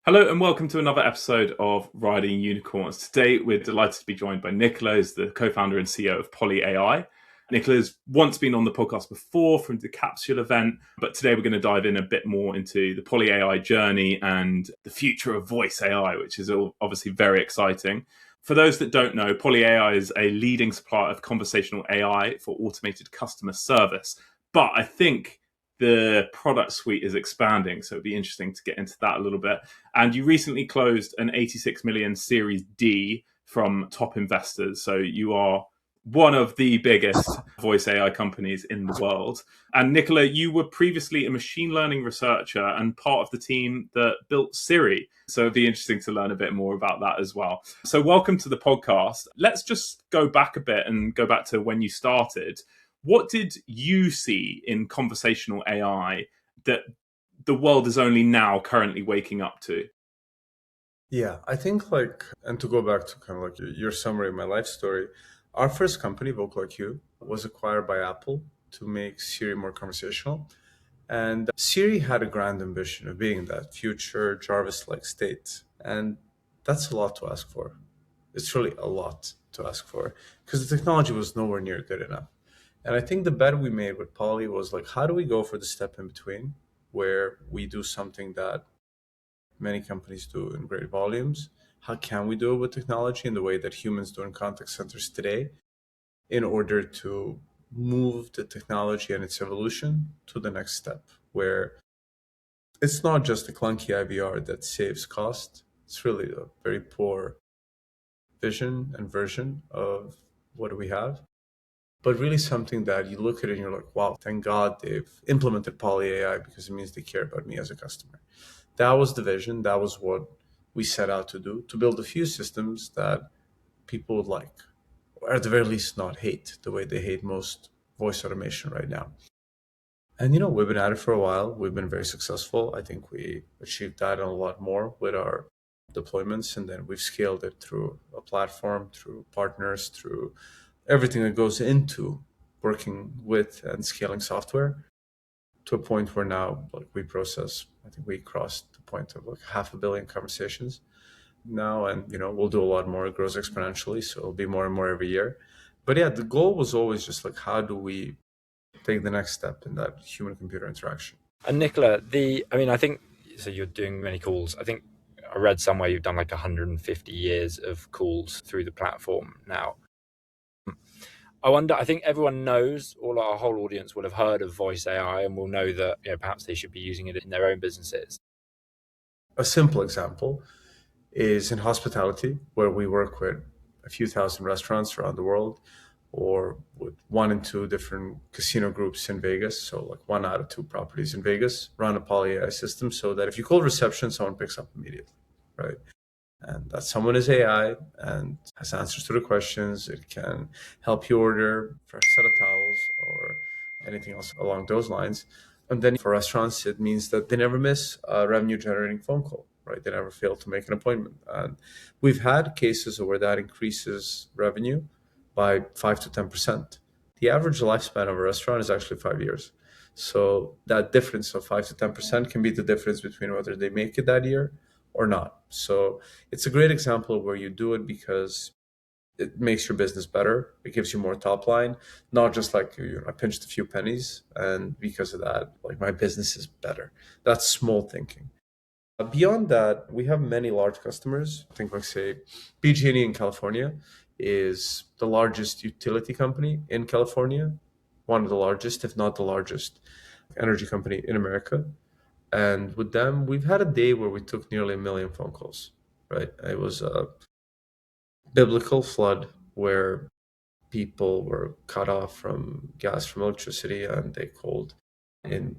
Hello and welcome to another episode of Riding Unicorns. Today we're delighted to be joined by Nikola, who's the co-founder and CEO of PolyAI. Nikola has once been on the podcast before from the Capsule event, but today we're going to dive in a bit more into the PolyAI journey and the future of voice AI, which is obviously very exciting. For those that don't know, PolyAI is a leading supplier of conversational AI for automated customer service. But I think the product suite is expanding, so it'd be interesting to get into that a little bit. And you recently closed an 86 million Series D from top investors. So you are one of the biggest voice AI companies in the world. And Nikola, you were previously a machine learning researcher and part of the team that built Siri. So it'd be interesting to learn a bit more about that as well. So welcome to the podcast. Let's just go back a bit and go back to when you started. What did you see in conversational AI that the world is only now currently waking up to? Yeah, I think and to go back to kind of like your summary of my life story, our first company, VocalIQ, was acquired by Apple to make Siri more conversational. And Siri had a grand ambition of being that future Jarvis-like state. And that's a lot to ask for. It's really a lot to ask for because the technology was nowhere near good enough. And I think the bet we made with Poly was like, how do we go for the step in between where we do something that many companies do in great volumes? How can we do it with technology in the way that humans do in contact centers today in order to move the technology and its evolution to the next step where it's not just a clunky IVR that saves cost. It's really a very poor vision and version of what do we have. But really something that you look at it and you're like, wow, thank God they've implemented PolyAI because it means they care about me as a customer. That was the vision. That was what we set out to do, to build a few systems that people would like, or at the very least not hate the way they hate most voice automation right now. And, we've been at it for a while. We've been very successful. I think we achieved that and a lot more with our deployments. And then we've scaled it through a platform, through partners, through everything that goes into working with and scaling software to a point where now we process, I think we crossed the point of 500 million conversations now. And, we'll do a lot more. It grows exponentially. So it'll be more and more every year. But yeah, the goal was always just how do we take the next step in that human computer interaction? And Nicola, I think, so you're doing many calls. I think I read somewhere you've done 150 years of calls through the platform now. I think everyone knows, all our whole audience will have heard of voice AI and will know that perhaps they should be using it in their own businesses. A simple example is in hospitality, where we work with a few thousand restaurants around the world, or with 1 and 2 different casino groups in Vegas. So 1 out of 2 properties in Vegas run a PolyAI system so that if you call reception, someone picks up immediately, right? And that someone is AI and has answers to the questions. It can help you order a fresh set of towels or anything else along those lines. And then for restaurants, it means that they never miss a revenue generating phone call, right? They never fail to make an appointment. And we've had cases where that increases revenue by 5 to 10%. The average lifespan of a restaurant is actually 5 years. So that difference of 5 to 10% can be the difference between whether they make it that year or not. So it's a great example where you do it because it makes your business better. It gives you more top line, not just I pinched a few pennies and because of that, my business is better. That's small thinking. Beyond that, we have many large customers. I think say PG&E in California is the largest utility company in California, one of the largest, if not the largest energy company in America. And with them, we've had a day where we took nearly 1 million phone calls, right? It was a biblical flood where people were cut off from gas, from electricity, and they called in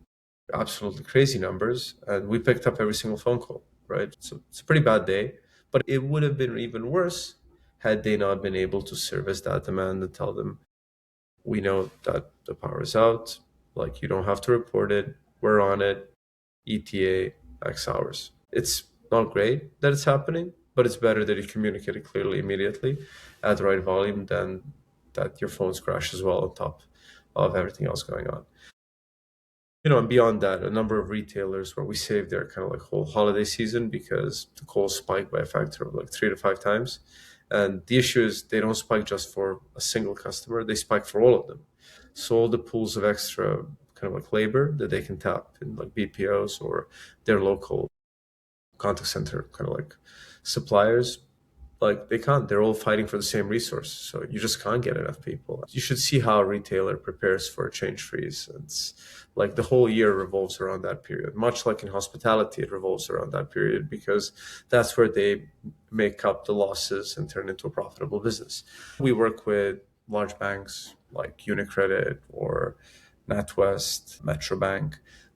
absolutely crazy numbers. And we picked up every single phone call, right? So it's a pretty bad day, but it would have been even worse had they not been able to service that demand and tell them, we know that the power is out, you don't have to report it, we're on it, ETA X hours. It's not great that it's happening, but it's better that you communicate it clearly immediately at the right volume than that your phones crash as well on top of everything else going on. And beyond that, a number of retailers where we save their kind of like whole holiday season because the calls spike by a factor of like 3 to 5 times. And the issue is they don't spike just for a single customer, they spike for all of them. So all the pools of extra kind of like labor that they can tap in like BPOs or their local contact center kind of like suppliers, like they can't. They're all fighting for the same resource. So you just can't get enough people. You should see how a retailer prepares for a change freeze. It's like the whole year revolves around that period. Much like in hospitality, it revolves around that period because that's where they make up the losses and turn into a profitable business. We work with large banks like UniCredit or NatWest, Metrobank,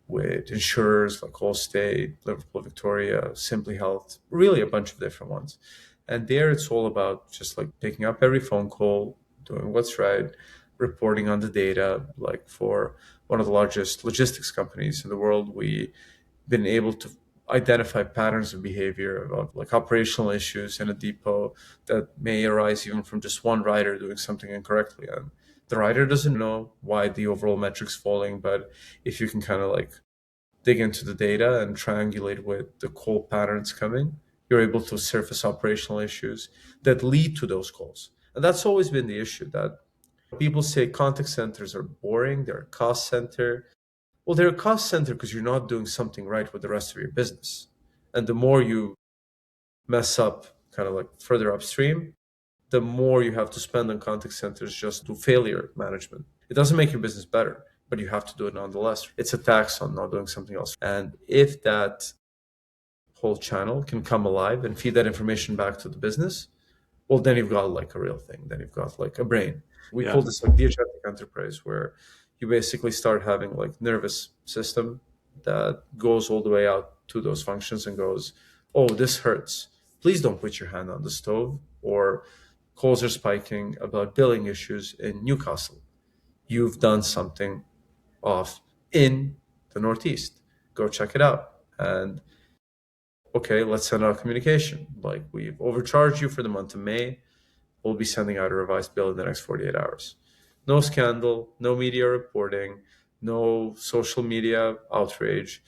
with insurers like Allstate, Liverpool Victoria, Simply Health, really a bunch of different ones. And there it's all about just like picking up every phone call, doing what's right, reporting on the data. Like for one of the largest logistics companies in the world, we've been able to identify patterns of behavior of like operational issues in a depot that may arise even from just one rider doing something incorrectly. And the rider doesn't know why the overall metric's falling, but if you can kind of like dig into the data and triangulate with the call patterns coming, you're able to surface operational issues that lead to those calls. And that's always been the issue, that people say contact centers are boring, they're a cost center. Well, they're a cost center because you're not doing something right with the rest of your business. And the more you mess up kind of like further upstream, the more you have to spend on contact centers just to failure management. It doesn't make your business better, but you have to do it nonetheless. It's a tax on not doing something else. And if that whole channel can come alive and feed that information back to the business, well, then you've got like a real thing. Then you've got like a brain. We call this like the agentic enterprise, where you basically start having like nervous system that goes all the way out to those functions and goes, oh, this hurts. Please don't put your hand on the stove. Or calls are spiking about billing issues in Newcastle. You've done something off in the Northeast. Go check it out. And okay, let's send out communication. Like, we've overcharged you for the month of May. We'll be sending out a revised bill in the next 48 hours. No scandal, no media reporting, no social media outrage,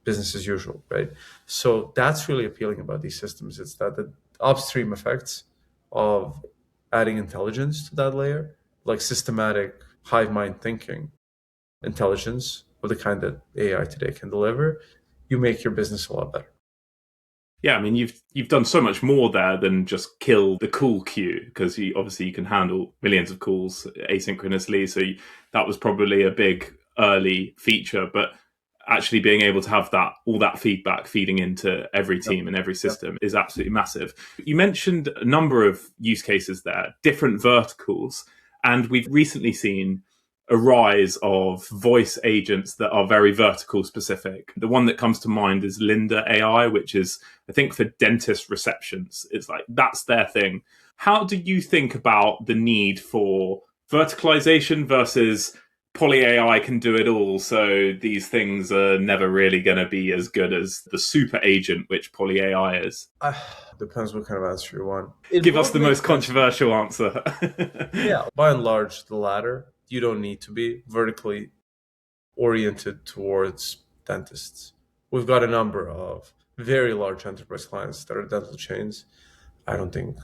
business as usual, right? So that's really appealing about these systems. It's that the upstream effects of adding intelligence to that layer, like systematic hive mind thinking intelligence of the kind that AI today can deliver, you make your business a lot better. Yeah, I mean, you've done so much more there than just kill the call queue, because you can handle millions of calls asynchronously. So that was probably a big early feature, but actually being able to have all that feedback feeding into every team and every system is absolutely massive. You mentioned a number of use cases there, different verticals, and we've recently seen a rise of voice agents that are very vertical specific. The one that comes to mind is Linda AI, which is, I think, for dentist receptions. It's like, that's their thing. How do you think about the need for verticalization versus PolyAI can do it all, so these things are never really going to be as good as the super agent, which PolyAI is? Depends what kind of answer you want. Give us the most controversial answer. Yeah, by and large, the latter. You don't need to be vertically oriented towards dentists. We've got a number of very large enterprise clients that are dental chains. I don't think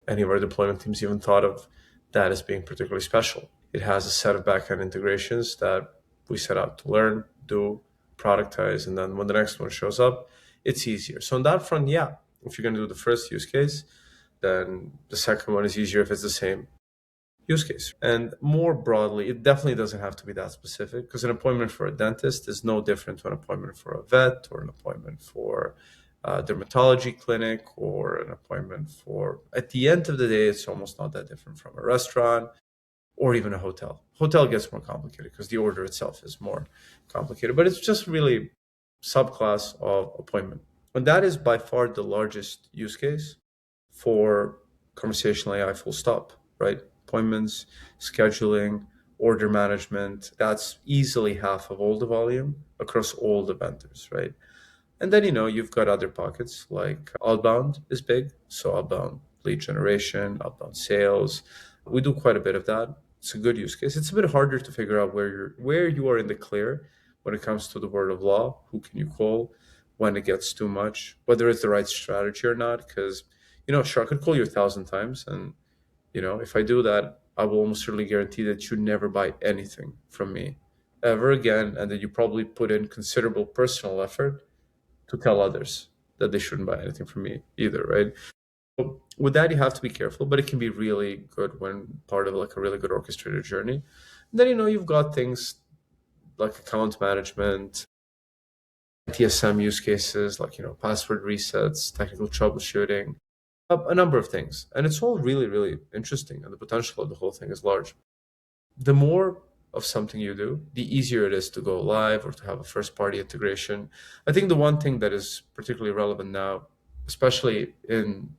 any of our deployment teams even thought of that as being particularly special. It has a set of backend integrations that we set out to learn, do, productize, and then when the next one shows up, it's easier. So on that front, yeah, if you're going to do the first use case, then the second one is easier if it's the same use case. And more broadly, it definitely doesn't have to be that specific, because an appointment for a dentist is no different to an appointment for a vet or an appointment for a dermatology clinic or an appointment for, at the end of the day, it's almost not that different from a restaurant or even a hotel. Hotel gets more complicated because the order itself is more complicated, but it's just really subclass of appointment. And that is by far the largest use case for conversational AI, full stop, right? Appointments, scheduling, order management, that's easily half of all the volume across all the vendors, right? And then, you've got other pockets like outbound is big. So outbound lead generation, outbound sales. We do quite a bit of that. It's a good use case. It's a bit harder to figure out where you are in the clear when it comes to the word of law. Who can you call when it gets too much, whether it's the right strategy or not? Because, sure, I could call you 1,000 times. And, if I do that, I will almost certainly guarantee that you never buy anything from me ever again. And that you probably put in considerable personal effort to tell others that they shouldn't buy anything from me either, right? So with that, you have to be careful, but it can be really good when part of like a really good orchestrated journey. And then, you've got things like account management, TSM use cases, like, password resets, technical troubleshooting, a number of things. And it's all really, really interesting. And the potential of the whole thing is large. The more of something you do, the easier it is to go live or to have a first party integration. I think the one thing that is particularly relevant now, especially in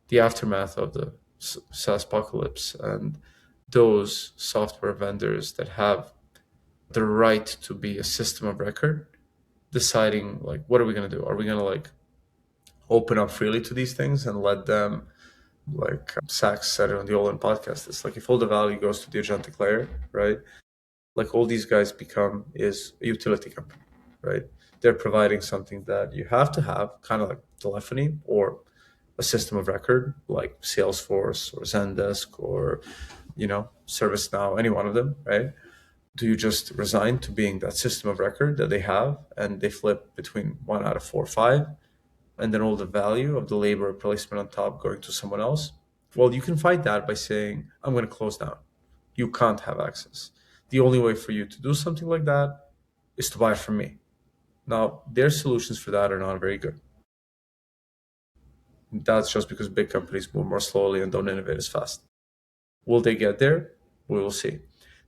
the aftermath of the SaaS apocalypse and those software vendors that have the right to be a system of record, deciding like, what are we going to do? Are we going to like open up freely to these things and let them, like Sachs said it on the Olin podcast, it's like if all the value goes to the agentic layer, right? Like all these guys become is a utility company, right? They're providing something that you have to have, kind of like telephony or a system of record like Salesforce or Zendesk or, ServiceNow, any one of them, right? Do you just resign to being that system of record that they have and they flip between 1 out of 4 or 5, and then all the value of the labor placement on top going to someone else? Well, you can fight that by saying, I'm going to close down. You can't have access. The only way for you to do something like that is to buy it from me. Now, their solutions for that are not very good. That's just because big companies move more slowly and don't innovate as fast. Will they get there? We will see.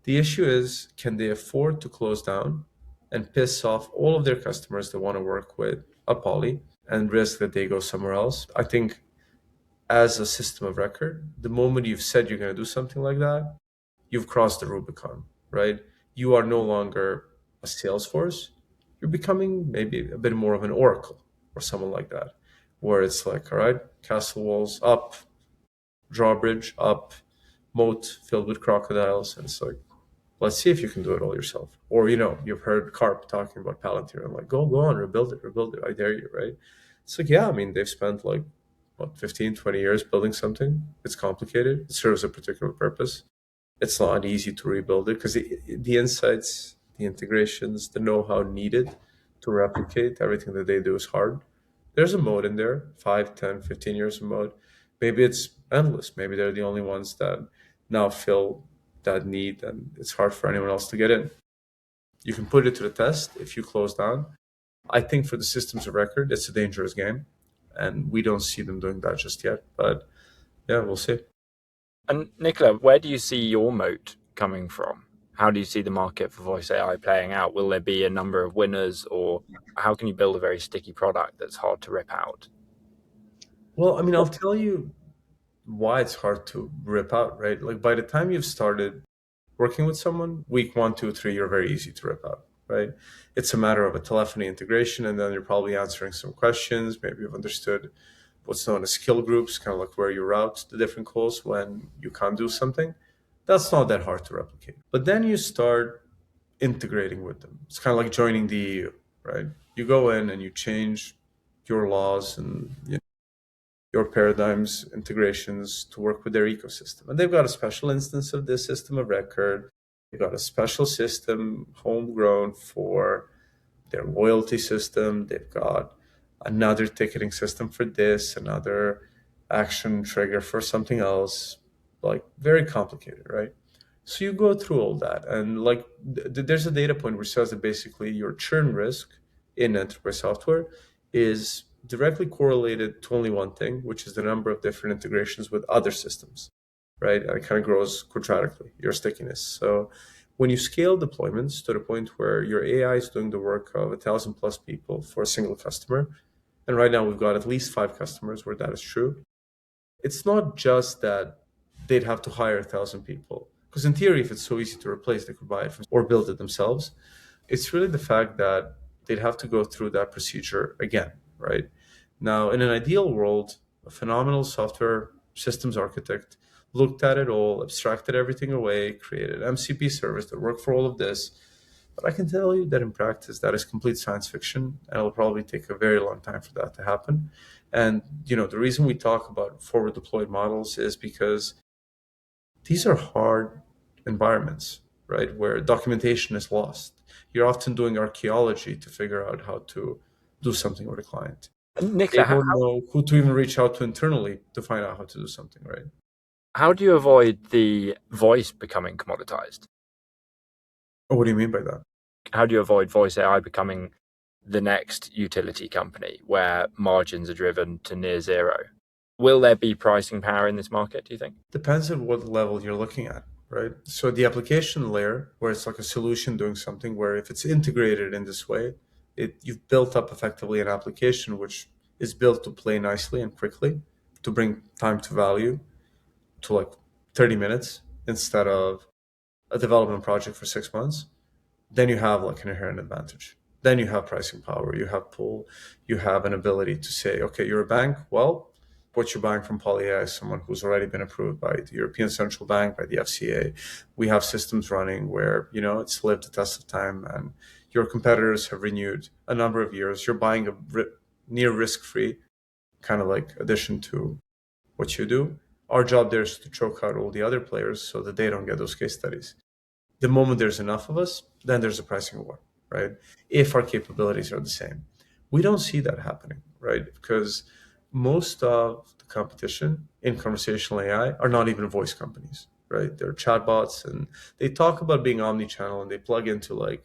The issue is, can they afford to close down and piss off all of their customers that want to work with a Poly and risk that they go somewhere else? I think as a system of record, the moment you've said you're going to do something like that, you've crossed the Rubicon, right? You are no longer a Salesforce. You're becoming maybe a bit more of an Oracle or someone like that, where it's like, all right, castle walls up, drawbridge up, moat filled with crocodiles. And it's like, let's see if you can do it all yourself. Or, you've heard Carp talking about Palantir and like, go on, rebuild it. I dare you, right? It's like, yeah, I mean, they've spent like, 15, 20 years building something. It's complicated. It serves a particular purpose. It's not easy to rebuild it because the insights, the integrations, the know-how needed to replicate everything that they do is hard. There's a moat in there, 5, 10, 15 years of moat. Maybe it's endless. Maybe they're the only ones that now fill that need and it's hard for anyone else to get in. You can put it to the test if you close down. I think for the systems of record, it's a dangerous game. And we don't see them doing that just yet. But yeah, we'll see. And Nikola, where do you see your moat coming from? How do you see the market for voice AI playing out? Will there be a number of winners, or how can you build a very sticky product that's hard to rip out? Well, I mean, I'll tell you why it's hard to rip out, right? Like by the time you've started working with someone, week 1, 2, 3, you're very easy to rip out, right? It's a matter of a telephony integration, and then you're probably answering some questions. Maybe you've understood what's known as skill groups, kind of like where you route the different calls when you can't do something. That's not that hard to replicate. But then you start integrating with them. It's kind of like joining the EU, right? You go in and you change your laws and your paradigms, integrations to work with their ecosystem. And they've got a special instance of this system of record. They've got a special system homegrown for their loyalty system. They've got another ticketing system for this, another action trigger for something else, like very complicated, right? So you go through all that, and like there's a data point which says that basically your churn risk in enterprise software is directly correlated to only one thing, which is the number of different integrations with other systems, right? And it kind of grows quadratically, your stickiness. So when you scale deployments to the point where your AI is doing the work of 1,000 plus people for a single customer, and right now we've got at least 5 customers where that is true, it's not just that they'd have to hire 1,000 people. Because in theory, if it's so easy to replace, they could buy it or build it themselves. It's really the fact that they'd have to go through that procedure again, right? Now, in an ideal world, a phenomenal software systems architect looked at it all, abstracted everything away, created an MCP service that worked for all of this, But I can tell you that in practice, that is complete science fiction, and it'll probably take a very long time for that to happen. And, the reason we talk about forward deployed models is because these are hard environments, right? Where documentation is lost. You're often doing archaeology to figure out how to do something with a client. They Nikola, don't know who to even reach out to internally to find out how to do something, right? how do you avoid the voice becoming commoditized? What do you mean by that? How do you avoid voice AI becoming the next utility company where margins are driven to near zero? Will there be pricing power in this market, do you think? Depends on what level you're looking at, right? So the application layer, where it's like a solution doing something, where if it's integrated in this way, you've built up effectively an application which is built to play nicely and quickly, to bring time to value to like 30 minutes instead of a development project for 6 months. Then you have like an inherent advantage. Then you have pricing power, you have pull, you have an ability to say, okay, you're a bank. Well, what you're buying from PolyAI is someone who's already been approved by the European Central Bank, by the FCA. We have systems running where, it's lived the test of time, and your competitors have renewed a number of years. You're buying a near risk-free kind of like addition to what you do. Our job there is to choke out all the other players so that they don't get those case studies. The moment there's enough of us, then there's a pricing war, right? If our capabilities are the same. We don't see that happening, right? Because most of the competition in conversational AI are not even voice companies, right? They're chatbots, and they talk about being omni-channel, and they plug into like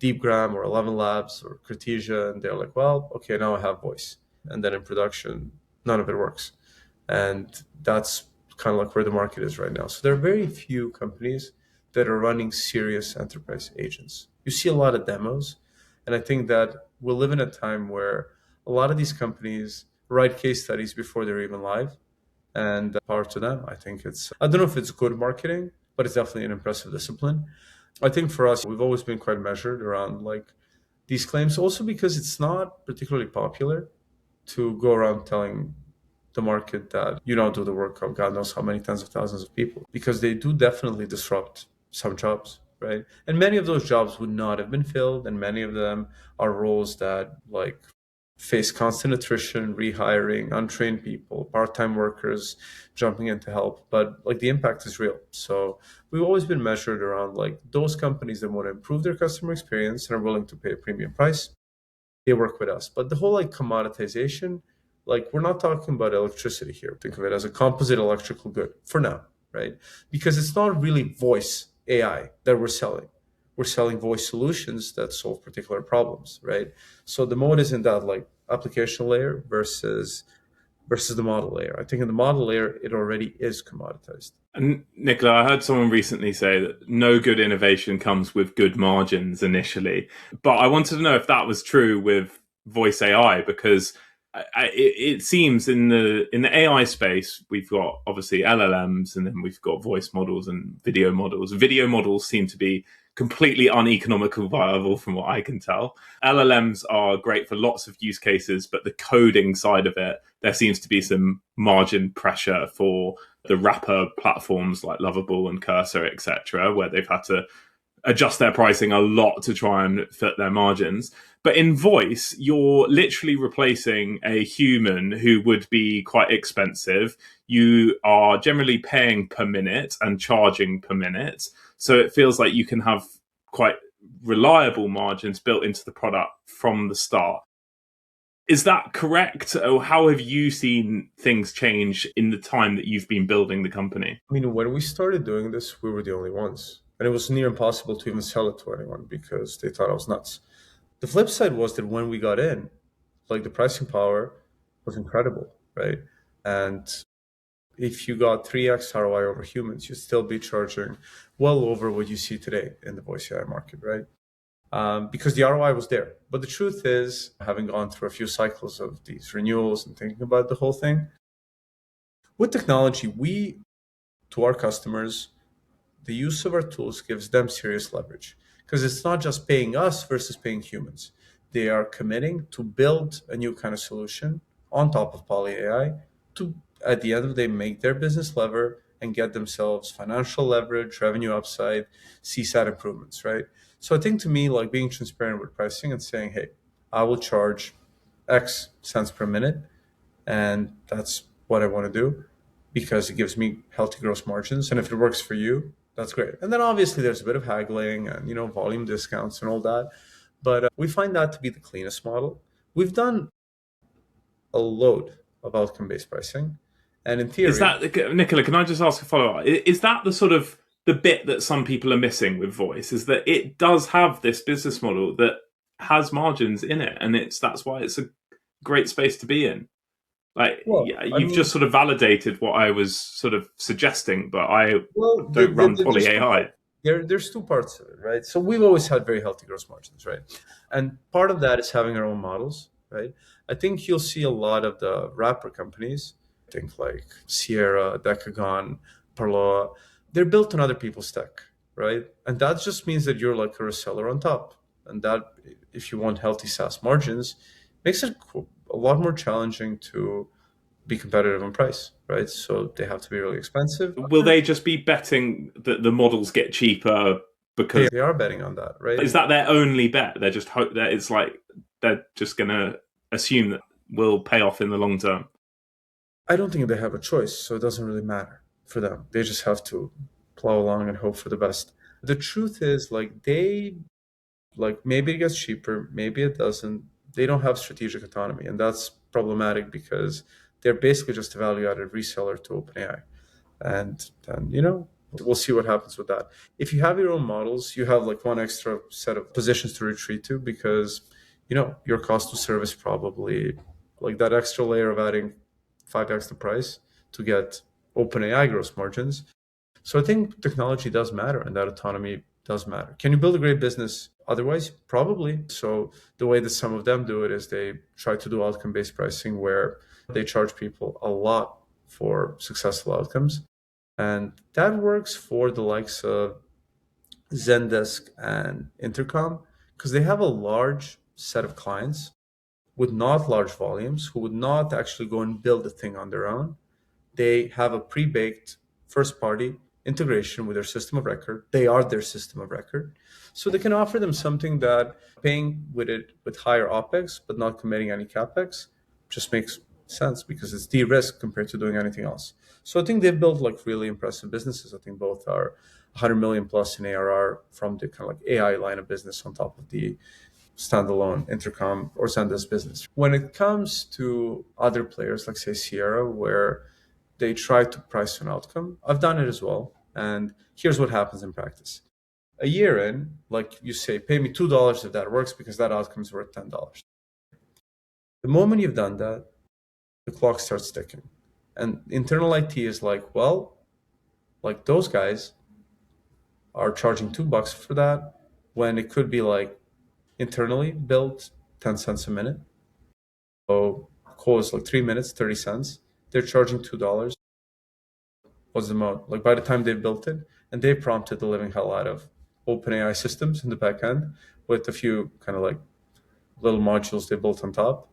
DeepGram or 11 Labs or Cartesia, and they're like, well, okay, now I have voice. And then in production, none of it works. And that's kind of like where the market is right now. So there are very few companies that are running serious enterprise agents. You see a lot of demos, and I think that we'll live in a time where a lot of these companies write case studies before they're even live, and power to them. I don't know if it's good marketing, but it's definitely an impressive discipline. I think for us, we've always been quite measured around like these claims, also because it's not particularly popular to go around telling the market that you don't do the work of God knows how many tens of thousands of people, because they do definitely disrupt some jobs, right? And many of those jobs would not have been filled, and many of them are roles that like face constant attrition, rehiring, untrained people, part-time workers jumping in to help. But like the impact is real. So we've always been measured around like those companies that want to improve their customer experience and are willing to pay a premium price. They work with us. But the whole like commoditization, like we're not talking about electricity here. Think of it as a composite electrical good for now, right? Because it's not really voice AI that we're selling. We're selling voice solutions that solve particular problems, right? So the mode is in that like application layer versus the model layer. I think in the model layer, it already is commoditized. And Nikola, I heard someone recently say that no good innovation comes with good margins initially. But I wanted to know if that was true with voice AI, because it seems in the AI space, we've got obviously LLMs, and then we've got voice models and video models. Video models seem to be completely uneconomical viable from what I can tell. LLMs are great for lots of use cases, but the coding side of it, there seems to be some margin pressure for the wrapper platforms like Lovable and Cursor, etc., where they've had to adjust their pricing a lot to try and fit their margins. But in voice, you're literally replacing a human who would be quite expensive. You are generally paying per minute and charging per minute. So it feels like you can have quite reliable margins built into the product from the start. Is that correct? Or how have you seen things change in the time that you've been building the company? I mean, when we started doing this, we were the only ones. And it was near impossible to even sell it to anyone because they thought I was nuts. The flip side was that when we got in, like the pricing power was incredible, right? And if you got 3x ROI over humans, you'd still be charging well over what you see today in the voice AI market, right? Because the ROI was there. But the truth is, having gone through a few cycles of these renewals and thinking about the whole thing, with technology, to our customers, the use of our tools gives them serious leverage, because it's not just paying us versus paying humans. They are committing to build a new kind of solution on top of PolyAI to, at the end of the day, make their business lever and get themselves financial leverage, revenue upside, CSAT improvements, right? So I think to me, like being transparent with pricing and saying, hey, I will charge X cents per minute, and that's what I want to do because it gives me healthy gross margins. And if it works for you, that's great. And then obviously there's a bit of haggling and, volume discounts and all that. But we find that to be the cleanest model. We've done a load of outcome-based pricing. And in theory... Is that, Nikola, can I just ask a follow-up? Is that the sort of the bit that some people are missing with voice, is that it does have this business model that has margins in it, and that's why it's a great space to be in. You've just sort of validated what I was sort of suggesting, but I don't run PolyAI. There's two parts of it, right? So we've always had very healthy gross margins, right? And part of that is having our own models, right? I think you'll see a lot of the wrapper companies, think like Sierra, Decagon, Parloa, they're built on other people's tech, right? And that just means that you're like a reseller on top. And that, if you want healthy SaaS margins, makes it a lot more challenging to be competitive on price, right? So they have to be really expensive. Will they just be betting that the models get cheaper because they are betting on that, right? Is that their only bet? They're just hope that it's like they're just going to assume that will pay off in the long term. I don't think they have a choice, so it doesn't really matter for them. They just have to plow along and hope for the best. The truth is, maybe it gets cheaper, maybe it doesn't. They don't have strategic autonomy, and that's problematic because they're basically just a value-added reseller to OpenAI. And then, we'll see what happens with that. If you have your own models, you have one extra set of positions to retreat to because, your cost to service probably that extra layer of adding 5x the price to get OpenAI gross margins. So I think technology does matter and that autonomy does matter. Can you build a great business otherwise? Probably. So the way that some of them do it is they try to do outcome-based pricing where they charge people a lot for successful outcomes. And that works for the likes of Zendesk and Intercom because they have a large set of clients with not large volumes who would not actually go and build the thing on their own. They have a pre-baked first-party integration with their system of record. They are their system of record. So they can offer them something that paying with higher OpEx, but not committing any CapEx just makes sense because it's de-risked compared to doing anything else. So I think they've built really impressive businesses. I think both are 100 million plus in ARR from the kind of AI line of business on top of the standalone Intercom or Zendesk business. When it comes to other players, like say Sierra, where they try to price an outcome, I've done it as well. And here's what happens in practice. A year in, you say, pay me $2 if that works because that outcome is worth $10. The moment you've done that, the clock starts ticking. And internal IT is those guys are charging $2 for that when it could be internally built 10 cents a minute. So call is 3 minutes, 30 cents. They're charging $2. What's the moat? By the time they built it, and they prompted the living hell out of OpenAI systems in the back end with a few kind of little modules they built on top.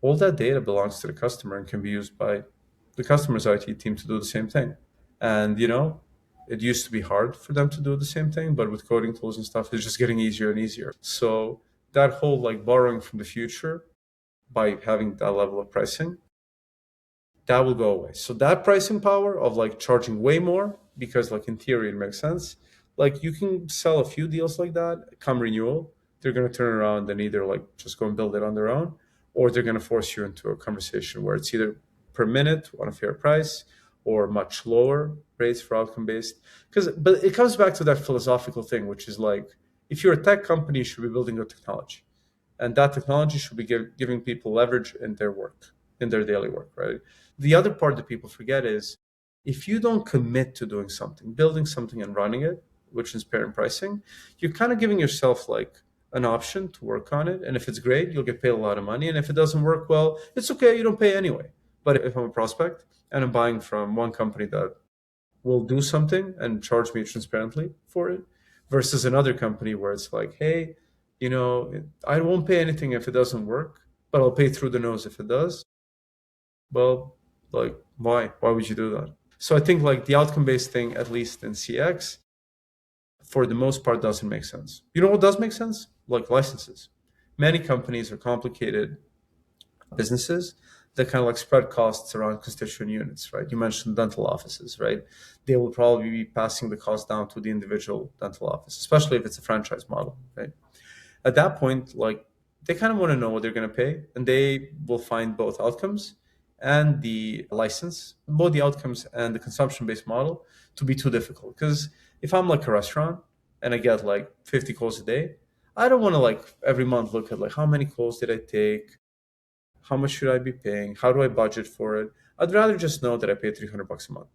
All that data belongs to the customer and can be used by the customer's IT team to do the same thing. And, it used to be hard for them to do the same thing, but with coding tools and stuff, it's just getting easier and easier. So that whole borrowing from the future by having that level of pricing, that will go away. So that pricing power of charging way more, because in theory it makes sense. You can sell a few deals like that, come renewal, they're going to turn around and either just go and build it on their own, or they're going to force you into a conversation where it's either per minute on a fair price or much lower rates for outcome-based. But it comes back to that philosophical thing, which is if you're a tech company, you should be building your technology. And that technology should be giving people leverage in their work, in their daily work, right? The other part that people forget is if you don't commit to doing something, building something and running it, which is parent pricing, you're kind of giving yourself an option to work on it. And if it's great, you'll get paid a lot of money. And if it doesn't work well, it's okay, you don't pay anyway. But if I'm a prospect and I'm buying from one company that will do something and charge me transparently for it versus another company where it's hey, I won't pay anything if it doesn't work, but I'll pay through the nose if it does. Well, why? Why would you do that? So I think the outcome-based thing, at least in CX, for the most part, doesn't make sense. You know what does make sense? Like licenses. Many companies are complicated businesses that kind of like spread costs around constituent units, right? You mentioned dental offices, right? They will probably be passing the cost down to the individual dental office, especially if it's a franchise model, right? At that point, like they kind of want to know what they're going to pay, and they will find both outcomes and the license, both the outcomes and the consumption-based model to be too difficult. Because if I'm like a restaurant and I get like 50 calls a day, I don't want to like every month look at like how many calls did I take, how much should I be paying, how do I budget for it. I'd rather just know that I pay $300 a month,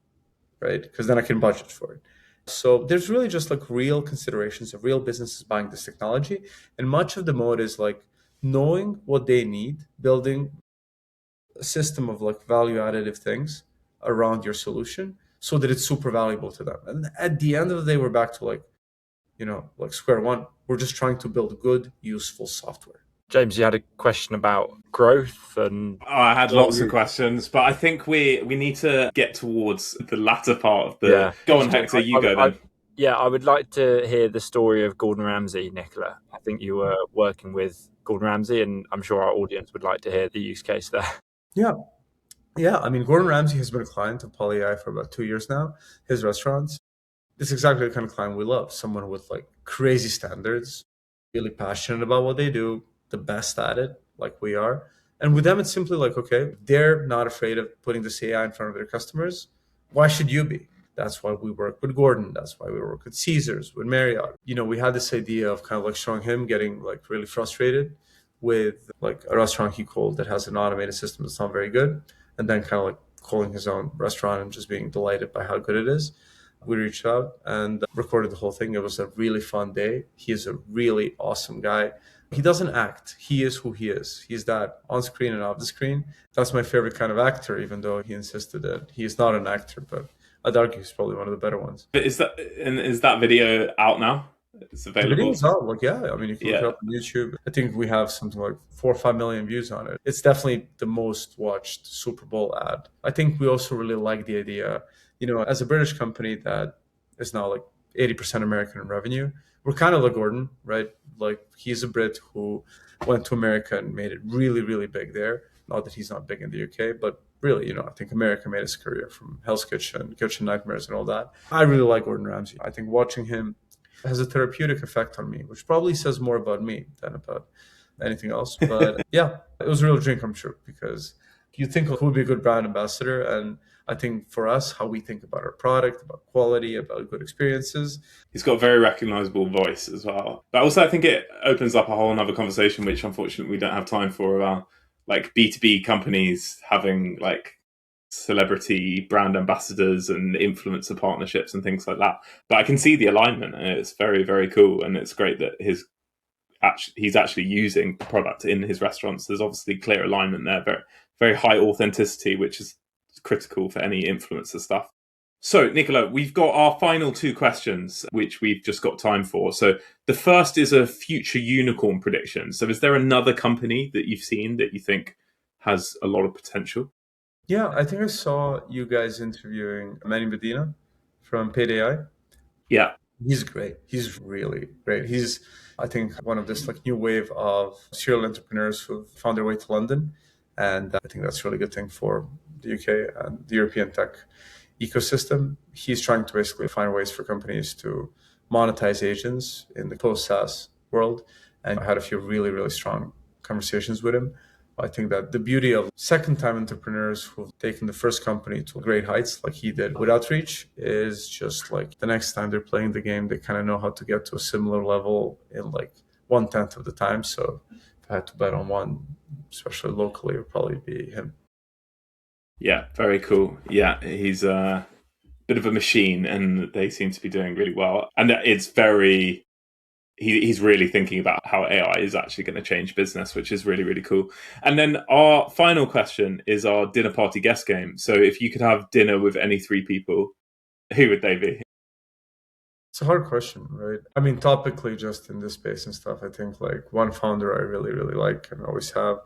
right? Because then I can budget for it. So there's really just like real considerations of real businesses buying this technology. And much of the mode is like knowing what they need, building a system of like value additive things around your solution so that it's super valuable to them. And at the end of the day, we're back to like, like square one. We're just trying to build good, useful software. James, you had a question about growth and... I had lots of questions, but I think we need to get towards the latter part of the... Yeah. Go on, Hector, you go then. I would like to hear the story of Gordon Ramsay, Nikola. I think you were working with Gordon Ramsay, and I'm sure our audience would like to hear the use case there. Yeah. I mean, Gordon Ramsay has been a client of PolyAI for about 2 years now, his restaurants. It's exactly the kind of client we love, someone with like crazy standards, really passionate about what they do, the best at it, like we are. And with them, it's simply like, okay, they're not afraid of putting this AI in front of their customers. Why should you be? That's why we work with Gordon. That's why we work with Caesars, with Marriott. We had this idea of kind of like showing him getting like really frustrated with like a restaurant he called that has an automated system that's not very good. And then kind of like calling his own restaurant and just being delighted by how good it is. We reached out and recorded the whole thing. It was a really fun day. He is a really awesome guy. He doesn't act. He is who he is. He's that on screen and off the screen. That's my favorite kind of actor, even though he insisted that he is not an actor, but I'd argue he's probably one of the better ones. Is that video out now? It's available. The video's out. Like, yeah. I mean, if you look it up on YouTube, I think we have something like 4 or 5 million views on it. It's definitely the most watched Super Bowl ad. I think we also really like the idea, as a British company that is now like 80% American in revenue, we're kind of like Gordon, right? Like he's a Brit who went to America and made it really, really big there. Not that he's not big in the UK, but really, I think America made his career from Hell's Kitchen, Kitchen Nightmares and all that. I really like Gordon Ramsay. I think watching him has a therapeutic effect on me, which probably says more about me than about anything else. But yeah, it was a real dream come true because you think who would be a good brand ambassador. And I think for us, how we think about our product, about quality, about good experiences. He's got a very recognizable voice as well. But also I think it opens up a whole other conversation, which unfortunately we don't have time for, about like B2B companies having like celebrity brand ambassadors and influencer partnerships and things like that. But I can see the alignment and it's very, very cool. And it's great that he's actually using the product in his restaurants. There's obviously clear alignment there, very, very high authenticity, which is critical for any influencer stuff. So, Nikola, we've got our final 2 questions, which we've just got time for. So the first is a future unicorn prediction. So is there another company that you've seen that you think has a lot of potential? Yeah, I think I saw you guys interviewing Manny Medina from PolyAI. Yeah. He's great. He's really great. He's, I think, one of this like new wave of serial entrepreneurs who found their way to London. And I think that's a really good thing for the UK and the European tech ecosystem. He's trying to basically find ways for companies to monetize agents in the closed SaaS world. And I had a few really, really strong conversations with him. I think that the beauty of second-time entrepreneurs who've taken the first company to great heights, like he did with Outreach, is just like the next time they're playing the game, they kind of know how to get to a similar level in like 1/10 of the time. So if I had to bet on one, especially locally, it would probably be him. Yeah, very cool. Yeah, he's a bit of a machine and they seem to be doing really well. And it's very... He's really thinking about how AI is actually going to change business, which is really, really cool. And then our final question is our dinner party guest game. So if you could have dinner with any 3 people, who would they be? It's a hard question, right? I mean, topically, just in this space and stuff, I think like one founder I really, really like and always have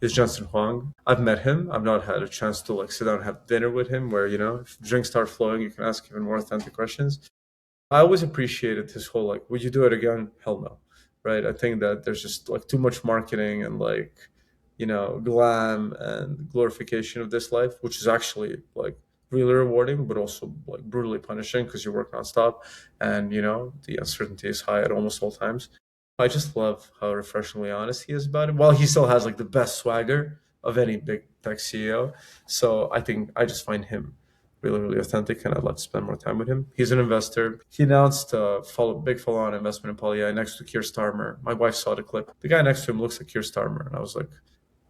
is Jensen Huang. I've met him. I've not had a chance to like sit down and have dinner with him where, if drinks start flowing, you can ask even more authentic questions. I always appreciated his whole like, would you do it again? Hell no. Right. I think that there's just like too much marketing and like, glam and glorification of this life, which is actually like really rewarding, but also like brutally punishing because you work nonstop and, the uncertainty is high at almost all times. I just love how refreshingly honest he is about it, while he still has like the best swagger of any big tech CEO. So I think I just find him really, really authentic, and I'd love to spend more time with him. He's an investor. He announced a big follow-on investment in PolyAI next to Keir Starmer. My wife saw the clip. The guy next to him looks like Keir Starmer, and I was like,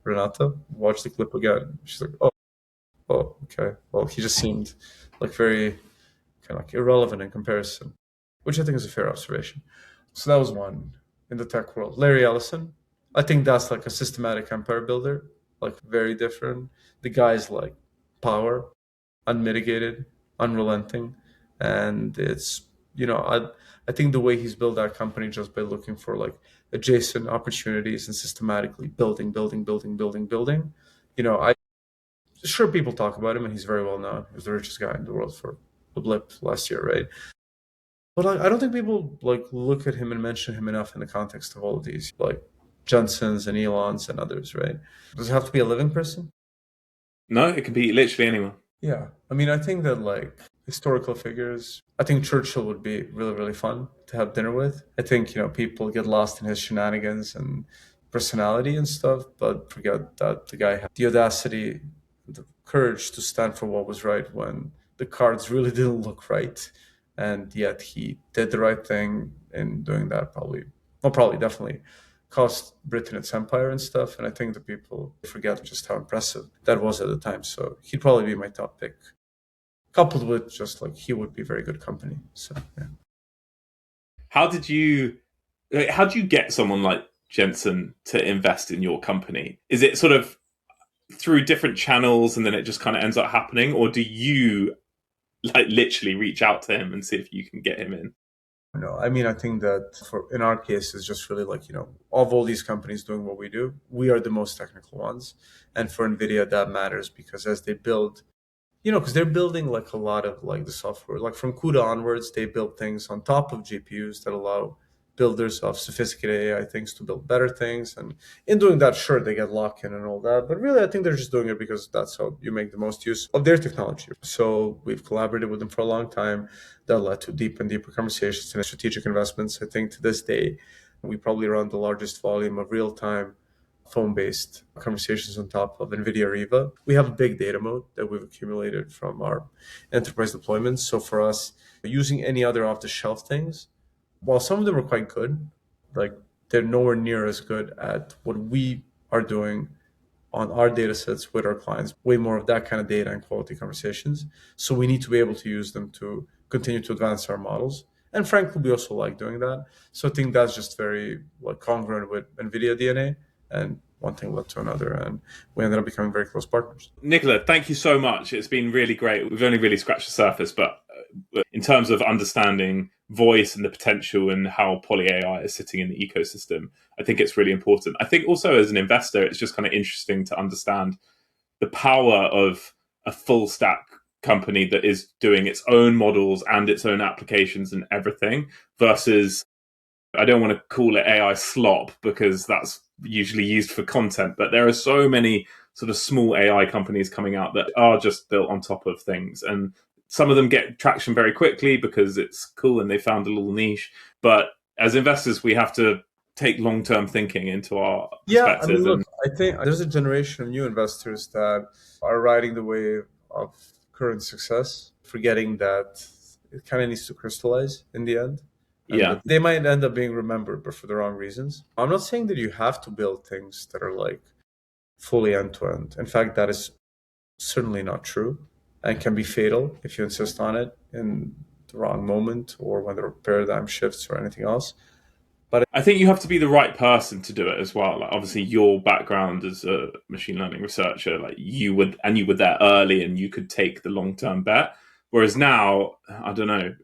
Renata, watch the clip again. She's like, oh, okay. Well, he just seemed like very kind of like irrelevant in comparison, which I think is a fair observation. So that was one in the tech world. Larry Ellison, I think that's like a systematic empire builder, like very different. The guy's like power, unmitigated, unrelenting, and it's I think the way he's built that company just by looking for like adjacent opportunities and systematically building. I sure people talk about him and he's very well known. He was the richest guy in the world for the blip last year, right? But like, I don't think people like look at him and mention him enough in the context of all of these like Jensens and Elons and others, right? Does it have to be a living person? No, it can be literally anyone. Yeah. I mean, I think that like historical figures, I think Churchill would be really, really fun to have dinner with. I think, people get lost in his shenanigans and personality and stuff, but forget that the guy had the audacity, the courage to stand for what was right when the cards really didn't look right. And yet he did the right thing in doing that, definitely cost Britain its empire and stuff. And I think the people forget just how impressive that was at the time. So he'd probably be my top pick, coupled with just like he would be very good company. So yeah. How did you get someone like Jensen to invest in your company? Is it sort of through different channels and then it just kind of ends up happening, or do you like literally reach out to him and see if you can get him in? No, I mean, I think that in our case, it's just really like, of all these companies doing what we do, we are the most technical ones. And for NVIDIA, that matters because as they build, because they're building like a lot of like the software, like from CUDA onwards, they build things on top of GPUs that allow builders of sophisticated AI things to build better things. And in doing that, sure, they get lock-in and all that. But really, I think they're just doing it because that's how you make the most use of their technology. So we've collaborated with them for a long time. That led to deeper and deeper conversations and strategic investments. I think to this day, we probably run the largest volume of real-time phone-based conversations on top of NVIDIA Riva. We have a big data moat that we've accumulated from our enterprise deployments. So for us, using any other off-the-shelf things, while some of them are quite good, like they're nowhere near as good at what we are doing on our data sets with our clients, way more of that kind of data and quality conversations. So we need to be able to use them to continue to advance our models. And frankly, we also like doing that. So I think that's just very like congruent with NVIDIA DNA. And one thing led to another, and we ended up becoming very close partners. Nikola, thank you so much. It's been really great. We've only really scratched the surface, but in terms of understanding voice and the potential and how PolyAI is sitting in the ecosystem, I think it's really important. I think also as an investor, it's just kind of interesting to understand the power of a full stack company that is doing its own models and its own applications and everything versus, I don't want to call it AI slop because that's usually used for content, but there are so many sort of small AI companies coming out that are just built on top of things. And some of them get traction very quickly because it's cool and they found a little niche. But as investors, we have to take long-term thinking into our perspective. I mean, look, I think there's a generation of new investors that are riding the wave of current success, forgetting that it kind of needs to crystallize in the end. And they might end up being remembered, but for the wrong reasons. I'm not saying that you have to build things that are like fully end-to-end. In fact, that is certainly not true and can be fatal if you insist on it in the wrong moment or when the paradigm shifts or anything else. But I think you have to be the right person to do it as well. Like obviously your background as a machine learning researcher, like you were there early and you could take the long-term bet. Whereas now, I don't know,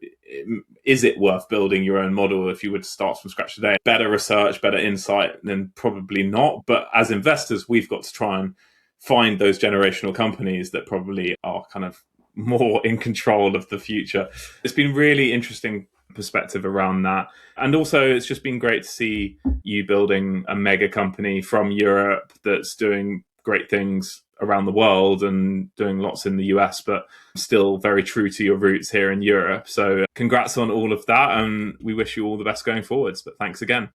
is it worth building your own model if you were to start from scratch today? Better research, better insight, then probably not. But as investors, we've got to try and find those generational companies that probably are kind of more in control of the future. It's been really interesting perspective around that. And also, it's just been great to see you building a mega company from Europe that's doing great things around the world and doing lots in the US, but still very true to your roots here in Europe. So congrats on all of that. And we wish you all the best going forwards. But thanks again.